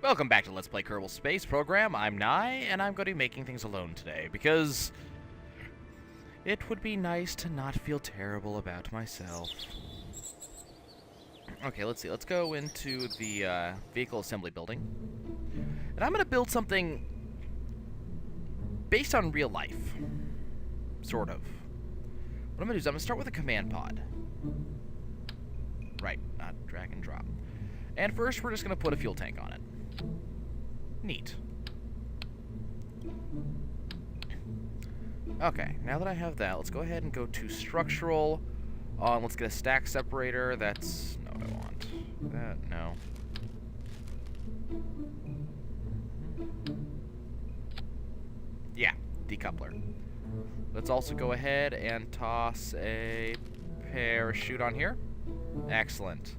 Welcome back to Let's Play Kerbal Space Program. I'm Nye, and I'm going to be making things alone today, because it would be nice to not feel terrible about myself. Okay, let's see. Let's go into the vehicle assembly building. And I'm going to build something based on real life. Sort of. What I'm going to do is I'm going to start with a command pod. Right, not drag and drop. And first, we're just going to put a fuel tank on it. Neat. Okay, now that I have that, let's go ahead and go to structural. Let's get a stack separator. That's not what I want. That, no. Yeah, decoupler. Let's also go ahead and toss a parachute on here. Excellent.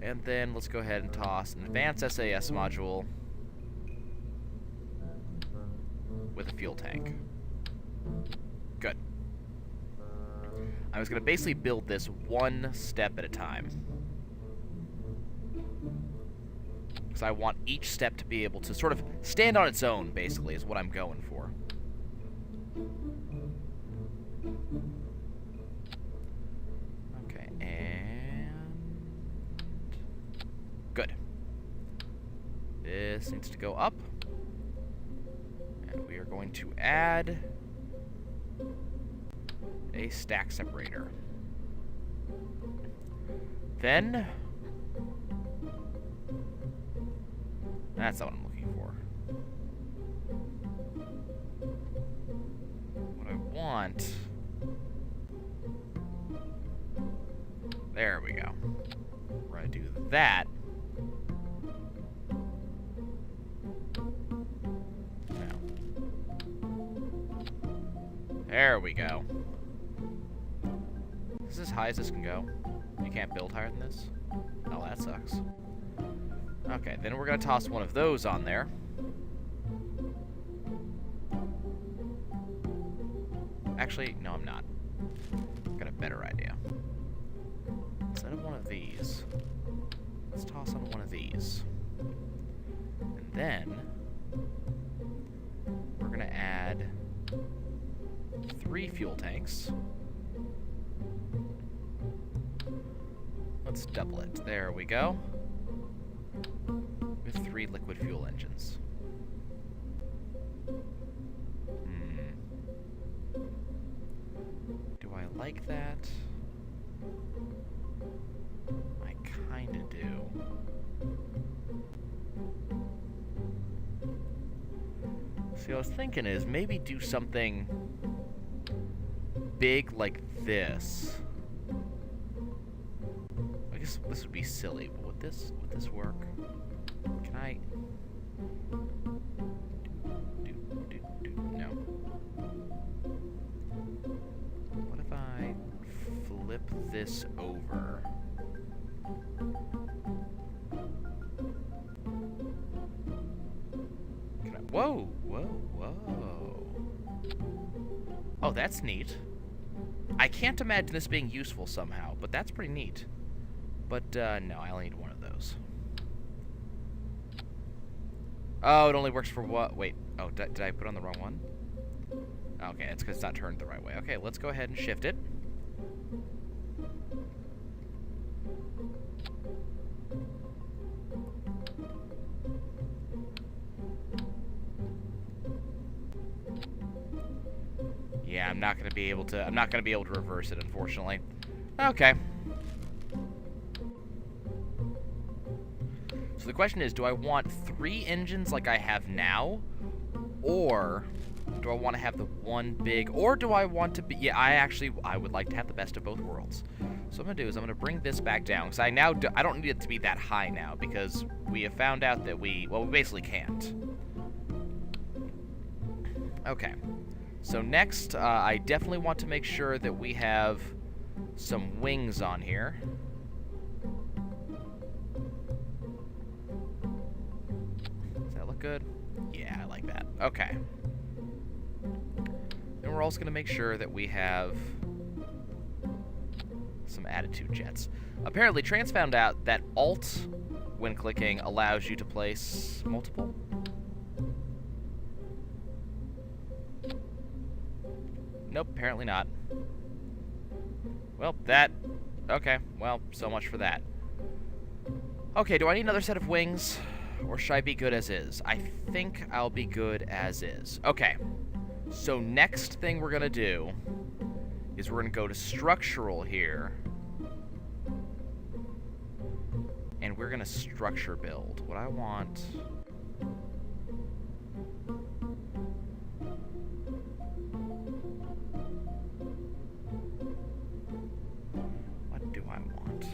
And then let's go ahead and toss an advanced SAS module with a fuel tank. Good. I was going to basically build this one step at a time, because I want each step to be able to sort of stand on its own, basically, is what I'm going for. Okay, and good. This needs to go up. And we are going to add a stack separator. Then, that's not what I'm looking for. What I want, there we go. We're gonna do that. There we go. Is this as high as this can go? You can't build higher than this? Oh, that sucks. Okay, then we're going to toss one of those on there. Actually, no, I'm not. I've got a better idea. Instead of one of these, let's toss on one of these. And then we're going to add 3 fuel tanks. Let's double it. There we go. With 3 liquid fuel engines. Do I like that? I kinda do. See, what I was thinking is maybe do something big like this. I guess this would be silly, but would this work? Can I no. What if I flip this over? Can I, whoa. Oh, that's neat. I can't imagine this being useful somehow, but that's pretty neat. But, no, I only need one of those. Oh, it only works for what? Wait. Oh, did I put on the wrong one? Okay, it's because it's not turned the right way. Okay, let's go ahead and shift it. Yeah, I'm not gonna be able to reverse it, unfortunately. Okay. So the question is, do I want 3 engines like I have now? Or do I want to have the one big, or do I want to be, yeah, I would like to have the best of both worlds. So what I'm gonna do is I'm gonna bring this back down, because I don't need it to be that high now, because we have found out that we basically can't. Okay. So next, I definitely want to make sure that we have some wings on here. Does that look good? Yeah, I like that. Okay. Then we're also going to make sure that we have some attitude jets. Apparently, Trans found out that Alt when clicking, allows you to place multiple. Nope, apparently not. Well, that... Okay, well, so much for that. Okay, do I need another set of wings? Or should I be good as is? I think I'll be good as is. Okay, so next thing we're gonna do is we're gonna go to structural here. And we're gonna structure build. What I want... What do I want?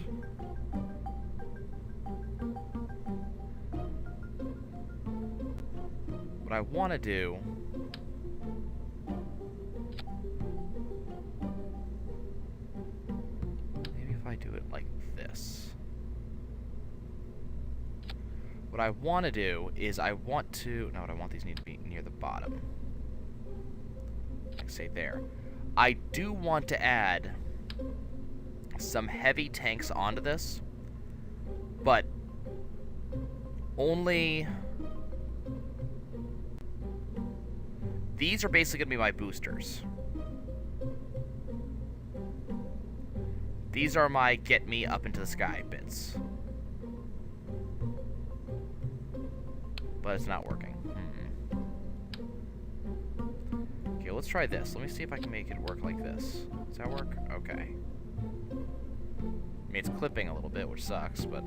What I want to do... Maybe if I do it like this. What I want to do is I want to... No, what I want these need to be near the bottom. Like, say there. I do want to add some heavy tanks onto this, but only... These are basically going to be my boosters. These are my get me up into the sky bits. But it's not working. Okay, let's try this. Let me see if I can make it work like this. Does that work? Okay. I mean, it's clipping a little bit, which sucks, but...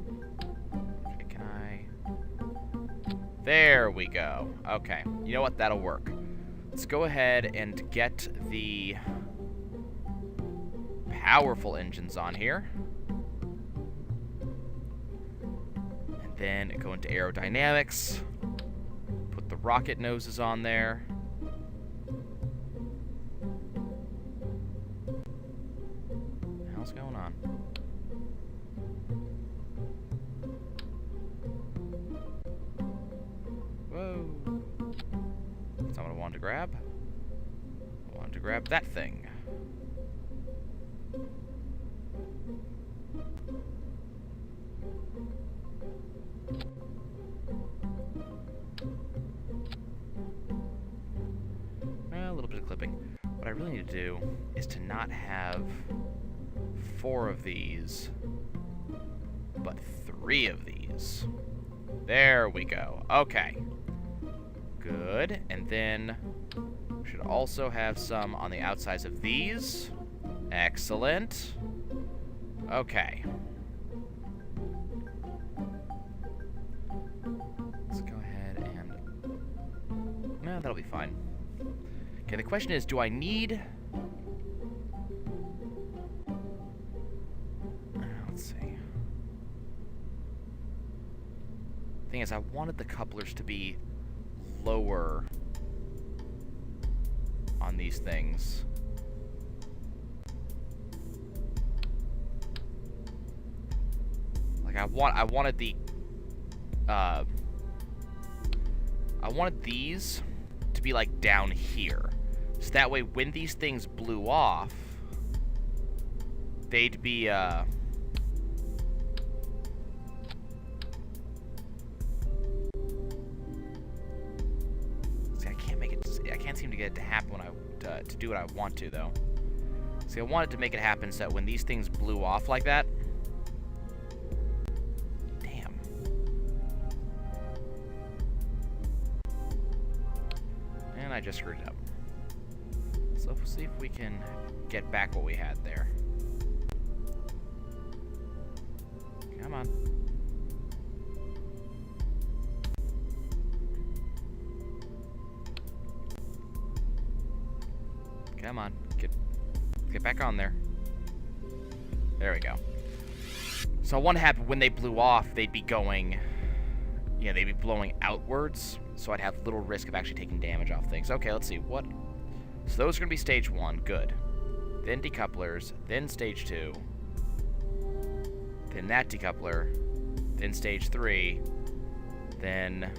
Okay, can I... There we go. Okay. You know what? That'll work. Let's go ahead and get the powerful engines on here. And then go into aerodynamics. Put the rocket noses on there. What the hell's going on? Whoa. That's not what I wanted to grab. I wanted to grab that thing. A little bit of clipping. What I really need to do is to not have 4 of these, but 3 of these. There we go. Okay. Good. And then we should also have some on the outsides of these. Excellent. Okay. Let's go ahead and... No, that'll be fine. Okay, the question is, do I need... Let's see. Thing is, I wanted the couplers to be lower on these things. Like I wanted the I wanted these to be like down here. So that way when these things blew off, they'd be I can't seem to get it to happen when to do what I want to, though. See, I wanted to make it happen so that when these things blew off like that... Damn. And I just screwed it up. So let's see if we can get back what we had there. Come on. Come on, get back on there. There we go. So what happened when they blew off, they'd be going, yeah, they'd be blowing outwards, so I'd have little risk of actually taking damage off things. Okay, let's see, what? So those are gonna be stage 1, good. Then decouplers, then stage 2, then that decoupler, then stage 3, then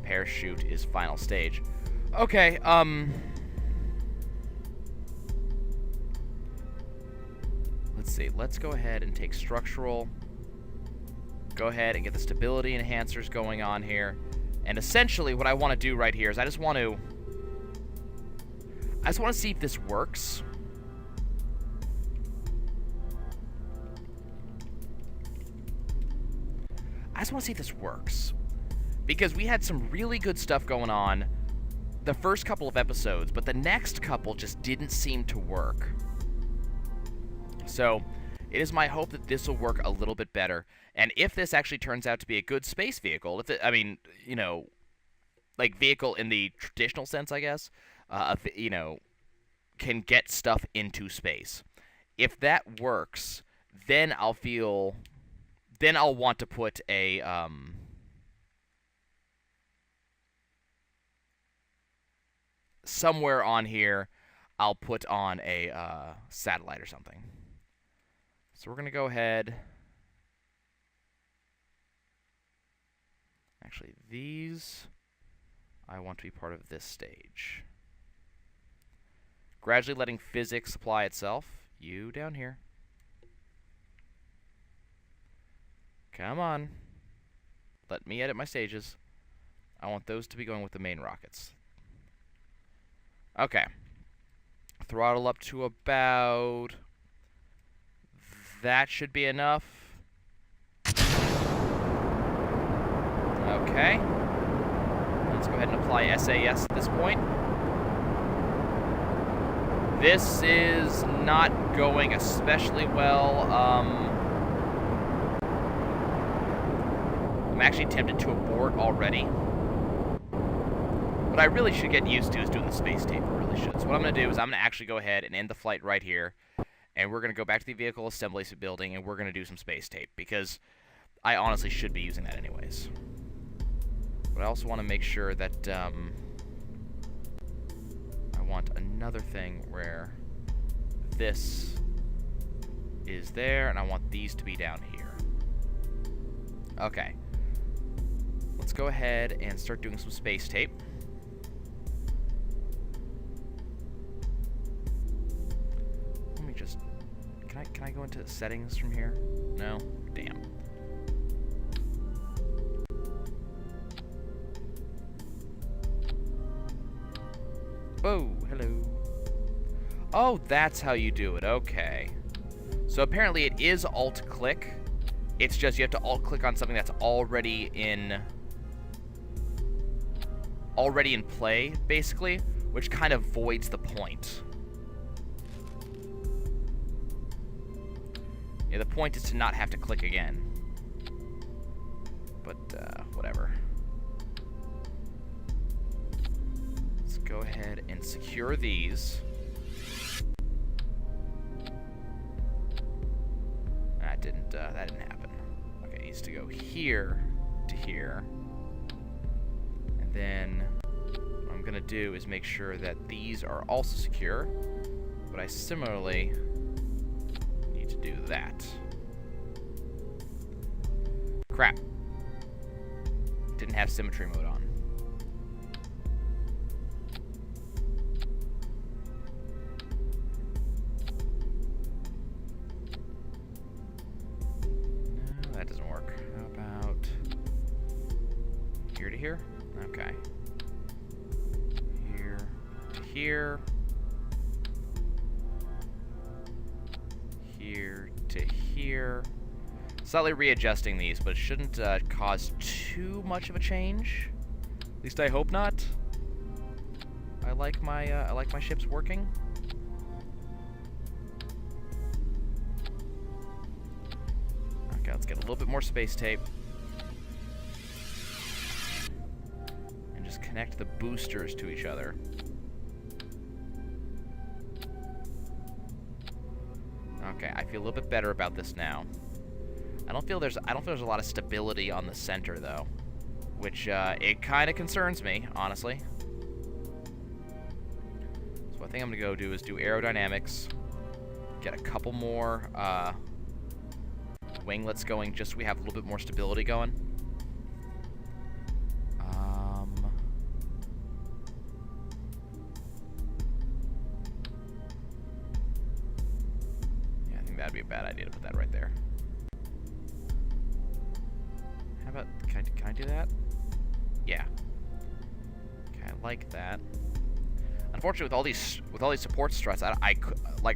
parachute is final stage. Okay, let's let's see. Let's go ahead and take structural. Go ahead and get the stability enhancers going on here. And essentially what I want to do right here is I just want to see if this works. I just want to see if this works. Because we had some really good stuff going on the first couple of episodes, but the next couple just didn't seem to work. So, it is my hope that this will work a little bit better. And if this actually turns out to be a good space vehicle, if it, I mean, you know, like vehicle in the traditional sense, I guess, you know, can get stuff into space. If that works, then I'll want to put a, somewhere on here, I'll put on a satellite or something. So we're going to go ahead. Actually, these, I want to be part of this stage. Gradually letting physics supply itself. You down here. Come on. Let me edit my stages. I want those to be going with the main rockets. Okay. Throttle up to about... That should be enough. Okay. Let's go ahead and apply SAS at this point. This is not going especially well. I'm actually tempted to abort already. What I really should get used to is doing the space tape. I really should. So what I'm going to do is I'm going to actually go ahead and end the flight right here. And we're going to go back to the vehicle assembly building, and we're going to do some space tape, because I honestly should be using that anyways. But I also want to make sure that I want another thing where this is there, and I want these to be down here. Okay. Let's go ahead and start doing some space tape. Let me just... Can I go into settings from here? No? Damn. Oh, hello. Oh, that's how you do it. Okay. So apparently it is alt-click. It's just you have to alt-click on something that's already in play, basically, which kind of voids the point. Yeah, the point is to not have to click again. But, whatever. Let's go ahead and secure these. That didn't happen. Okay, it needs to go here to here. And then what I'm gonna do is make sure that these are also secure. But I similarly need to do that. Crap. Didn't have symmetry mode on. No, that doesn't work. How about here to here? Okay. Here to here. Here to here. Slightly readjusting these, but it shouldn't cause too much of a change. At least I hope not. I like my ships working. Okay, let's get a little bit more space tape. And just connect the boosters to each other. Okay, I feel a little bit better about this now. I don't feel there's a lot of stability on the center though, which it kind of concerns me, honestly. So I think I'm gonna go do is do aerodynamics, get a couple more winglets going, just so we have a little bit more stability going. Yeah, I think that'd be a bad How about, can I do that? Yeah. Okay, I like that. Unfortunately, with all these support struts, I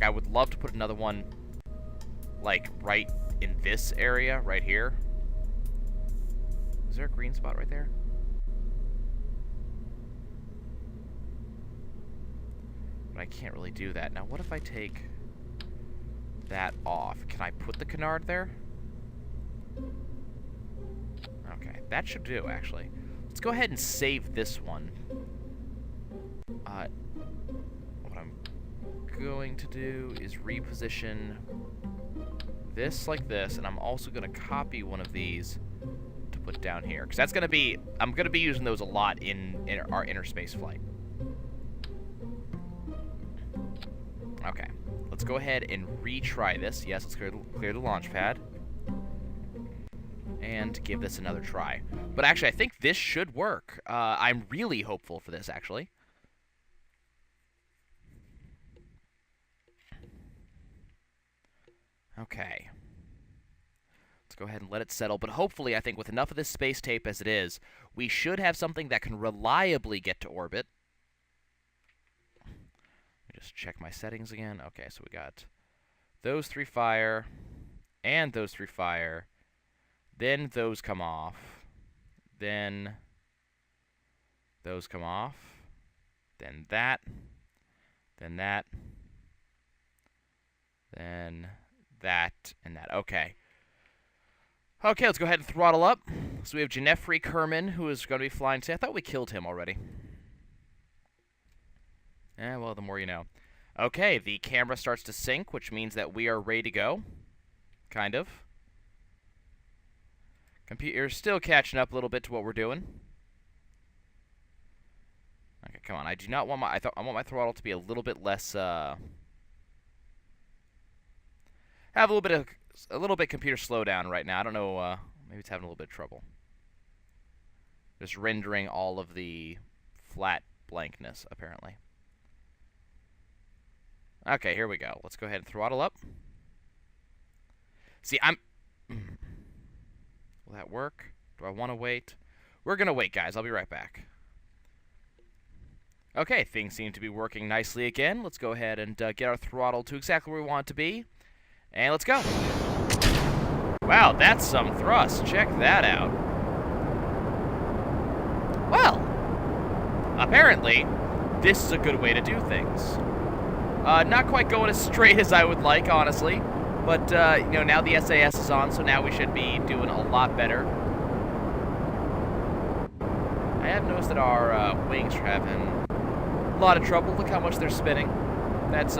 would love to put another one, like, right in this area, right here. Is there a green spot right there? But I can't really do that. Now, what if I take that off? Can I put the canard there? Okay, that should do, actually. Let's go ahead and save this one. What I'm going to do is reposition this like this, and I'm also going to copy one of these to put down here, because that's going to be, I'm going to be using those a lot in our inner space flight. Okay, let's go ahead and retry this. Yes, let's clear the launch pad. And give this another try. But actually, I think this should work. I'm really hopeful for this, actually. Okay. Let's go ahead and let it settle. But hopefully, I think with enough of this space tape as it is, we should have something that can reliably get to orbit. Let me just check my settings again. Okay, so we got those 3 fire, and those 3 fire. Then those come off. Then those come off. Then that. Then that. Then that and that. Okay. Okay, let's go ahead and throttle up. So we have Jeffrey Kerman, who is going to be flying today. I thought we killed him already. Eh, well, the more you know. Okay, the camera starts to sync, which means that we are ready to go. Kind of. Computer's still catching up a little bit to what we're doing. Okay, come on. I do not want my... I want my throttle to be a little bit less... have a little bit computer slowdown right now. I don't know. Maybe it's having a little bit of trouble. Just rendering all of the flat blankness, apparently. Okay, here we go. Let's go ahead and throttle up. See, I'm... Will that work? Do I want to wait? We're going to wait, guys. I'll be right back. Okay, things seem to be working nicely again. Let's go ahead and get our throttle to exactly where we want it to be. And let's go. Wow, that's some thrust. Check that out. Well, apparently, this is a good way to do things. Not quite going as straight as I would like, honestly. But, you know, now the SAS is on, so now we should be doing a lot better. I have noticed that our wings are having a lot of trouble. Look how much they're spinning. That's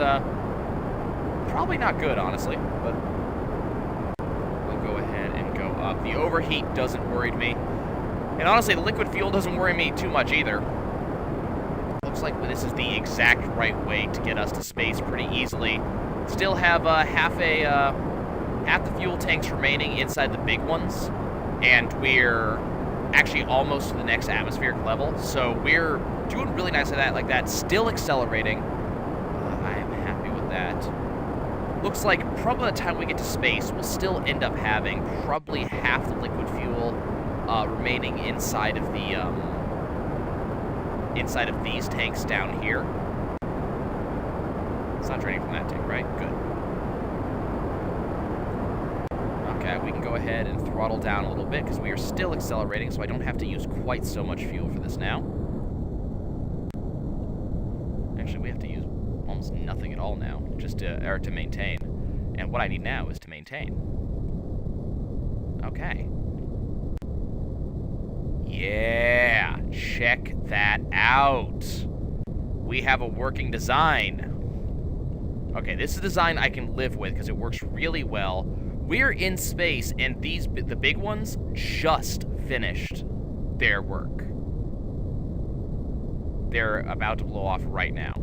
probably not good, honestly, but we'll go ahead and go up. The overheat doesn't worry me. And honestly, the liquid fuel doesn't worry me too much either. Looks like this is the exact right way to get us to space pretty easily. Still have half the fuel tanks remaining inside the big ones, and we're actually almost to the next atmospheric level, so we're doing really nice like that, still accelerating. I am happy with that. Looks like probably by the time we get to space, we'll still end up having probably half the liquid fuel remaining inside of the inside of these tanks down here. It's not draining from that tank, right? Good. Okay, we can go ahead and throttle down a little bit because we are still accelerating, so I don't have to use quite so much fuel for this now. Actually, we have to use almost nothing at all now, just to maintain. And what I need now is to maintain. Okay. Yeah, check that out. We have a working design. Okay, this is a design I can live with because it works really well. We're in space, and the big ones just finished their work. They're about to blow off right now.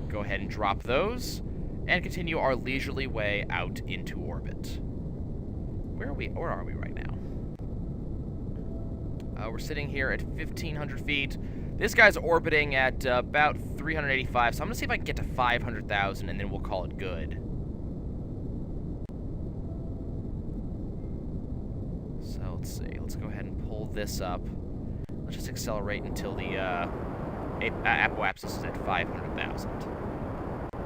Go ahead and drop those, and continue our leisurely way out into orbit. Where are we right now? We're sitting here at 1,500 feet. This guy's orbiting at about 385, so I'm going to see if I can get to 500,000, and then we'll call it good. let's see. Let's go ahead and pull this up. Let's just accelerate until the apoapsis is at 500,000.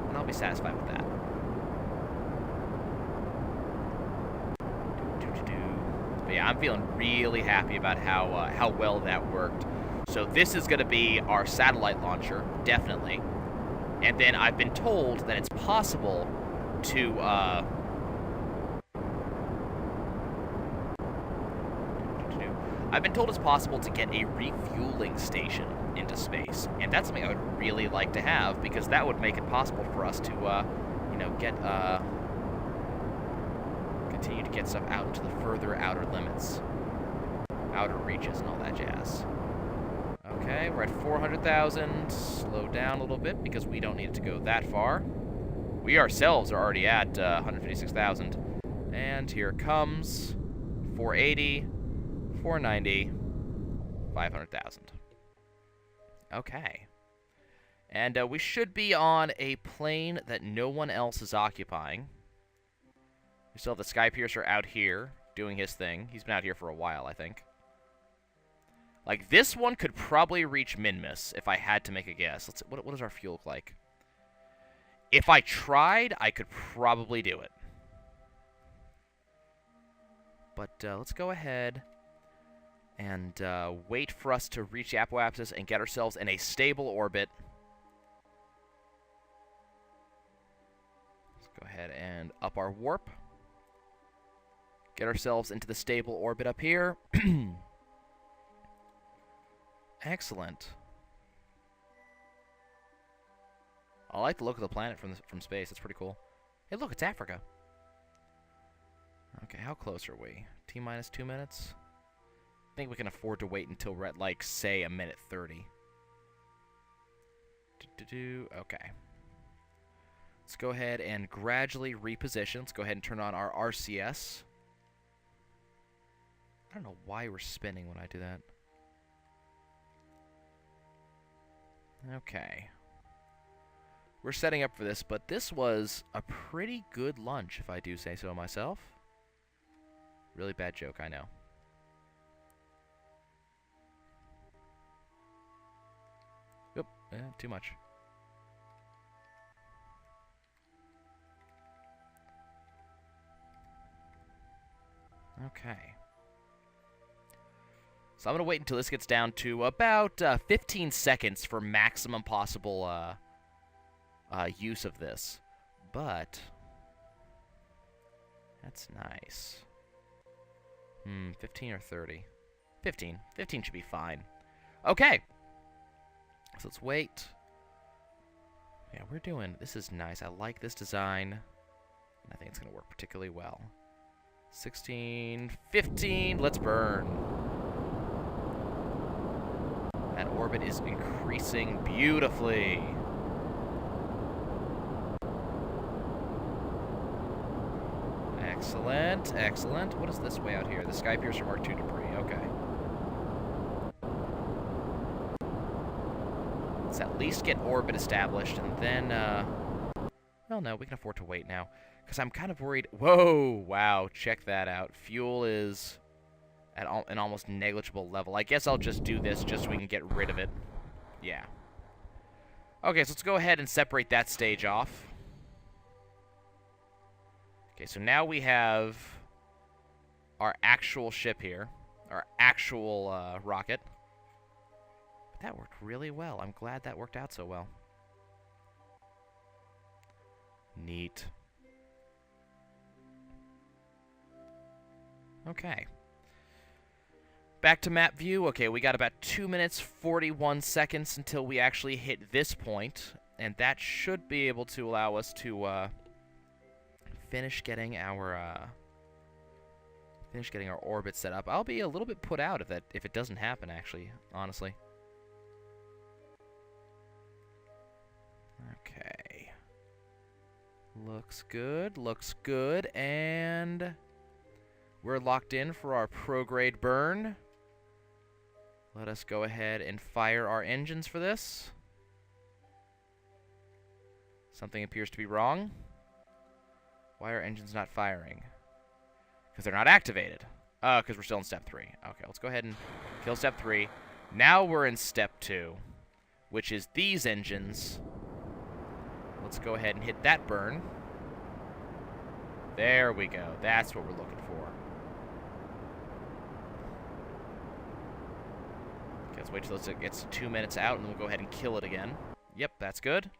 And I'll be satisfied with that. But yeah, I'm feeling really happy about how well that worked. So this is going to be our satellite launcher, definitely. And then I've been told that it's possible to I've been told it's possible to get a refueling station into space, and that's something I would really like to have, because that would make it possible for us to, you know, continue to get stuff out into the further outer limits, outer reaches, and all that jazz. Okay, we're at 400,000. Slow down a little bit because we don't need it to go that far. We ourselves are already at 156,000, and here it comes. 480. 490, 500,000. Okay. And we should be on a plane that no one else is occupying. We still have the Skypiercer out here doing his thing. He's been out here for a while, I think. Like, this one could probably reach Minmus if I had to make a guess. What does our fuel look like? If I tried, I could probably do it. But let's go ahead and wait for us to reach the apoapsis and get ourselves in a stable orbit. Let's go ahead and up our warp. Get ourselves into the stable orbit up here. Excellent. I like the look of the planet from space. It's pretty cool. Hey, look, it's Africa. Okay, how close are we? T-minus 2 minutes? I think we can afford to wait until we're at, like, say, a minute 30. Okay. Let's go ahead and gradually reposition. Let's go ahead and turn on our RCS. I don't know why we're spinning when I do that. Okay. We're setting up for this, but this was a pretty good lunch, if I do say so myself. Really bad joke, I know. Oop, too much. Okay. So I'm going to wait until this gets down to about 15 seconds for maximum possible use of this. But that's nice. 15 or 30? 15. 15 should be fine. Okay. So let's wait. Yeah, we're doing... This is nice. I like this design. And I think it's going to work particularly well. 16, 15. Let's burn. That orbit is increasing beautifully. Excellent, excellent. What is this way out here? The Skypiercer Mark II debris. Okay. Let's at least get orbit established, and then, well, no, we can afford to wait now. Because I'm kind of worried... Whoa! Wow, check that out. Fuel is at an almost negligible level. I guess I'll just do this just so we can get rid of it. Yeah. Okay, so let's go ahead and separate that stage off. Okay, so now we have our actual ship here. Our actual rocket. But that worked really well. I'm glad that worked out so well. Neat. Okay. Back to map view. Okay, we got about 2 minutes, 41 seconds until we actually hit this point. And that should be able to allow us to finish getting our orbit set up. I'll be a little bit put out if it doesn't happen, actually, honestly. Okay. Looks good, and we're locked in for our prograde burn. Let us go ahead and fire our engines for this. Something appears to be wrong. Why are engines not firing? Because they're not activated. Because we're still in step 3. Okay, let's go ahead and kill step 3. Now we're in step 2, which is these engines. Let's go ahead and hit that burn. There we go. That's what we're looking for. Okay, let's wait till it gets 2 minutes out, and then we'll go ahead and kill it again. Yep, that's good.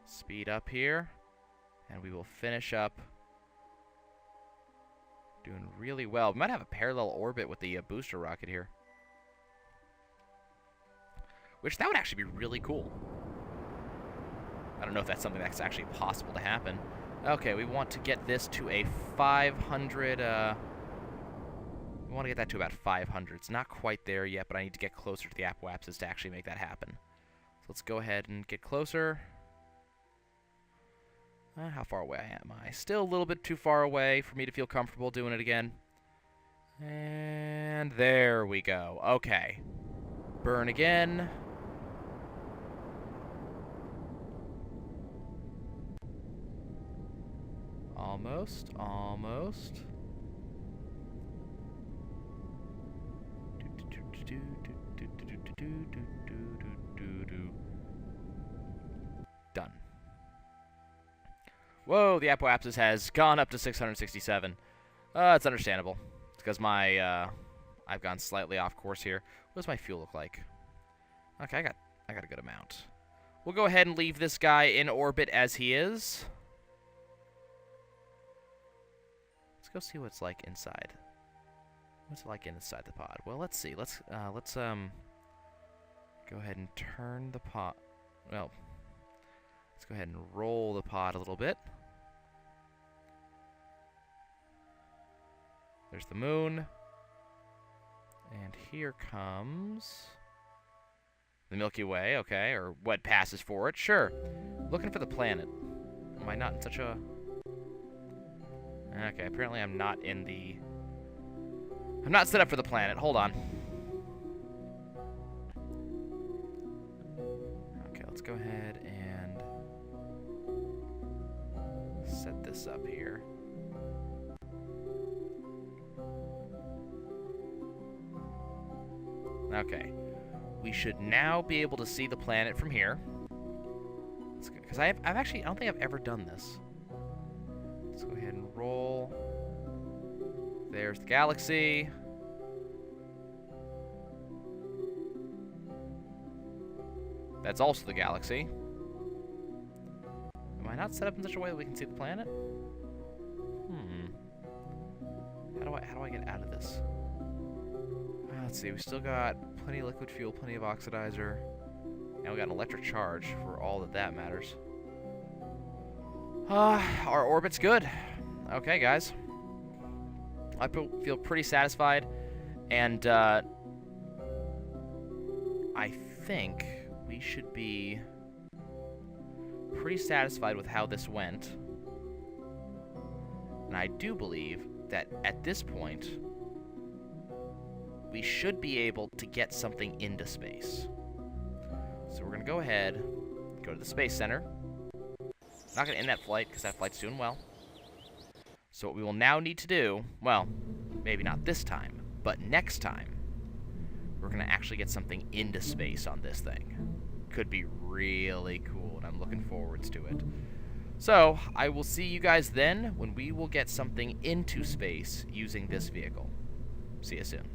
Speed up here, and we will finish up. Doing really well. We might have a parallel orbit with the booster rocket here. Which, that would actually be really cool. I don't know if that's something that's actually possible to happen. Okay, we want to get this to a 500, we want to get that to about 500. It's not quite there yet, but I need to get closer to the apoapsis to actually make that happen. So let's go ahead and get closer. How far away am I? Still a little bit too far away for me to feel comfortable doing it again. And there we go. Okay. Burn again. Almost. Almost. Done. Whoa, the apoapsis has gone up to 667. It's understandable. It's because my, I've gone slightly off course here. What does my fuel look like? Okay, I got a good amount. We'll go ahead and leave this guy in orbit as he is. Let's go see what it's like inside. What's it like inside the pod? Well, let's see. Let's go ahead and turn the pod. Well, let's go ahead and roll the pod a little bit. There's the moon. And here comes the Milky Way, okay, or what passes for it. Sure. Looking for the planet. Am I not in such a... Okay, apparently I'm not in the... I'm not set up for the planet. Hold on. Okay, let's go ahead and set this up here. Okay. We should now be able to see the planet from here. Because I've actually, I don't think I've ever done this. Let's go ahead and roll. There's the galaxy. That's also the galaxy. Am I not set up in such a way that we can see the planet? How do I get out of this? Let's see, we still got plenty of liquid fuel, plenty of oxidizer. And we got an electric charge for all that matters. Our orbit's good. Okay, guys. I feel pretty satisfied. And, I think we should be pretty satisfied with how this went. And I do believe that at this point, we should be able to get something into space. So we're going to go ahead, go to the Space Center. Not going to end that flight, because that flight's doing well. So what we will now need to do, well, maybe not this time, but next time, we're going to actually get something into space on this thing. Could be really cool, and I'm looking forwards to it. So, I will see you guys then when we will get something into space using this vehicle. See you soon.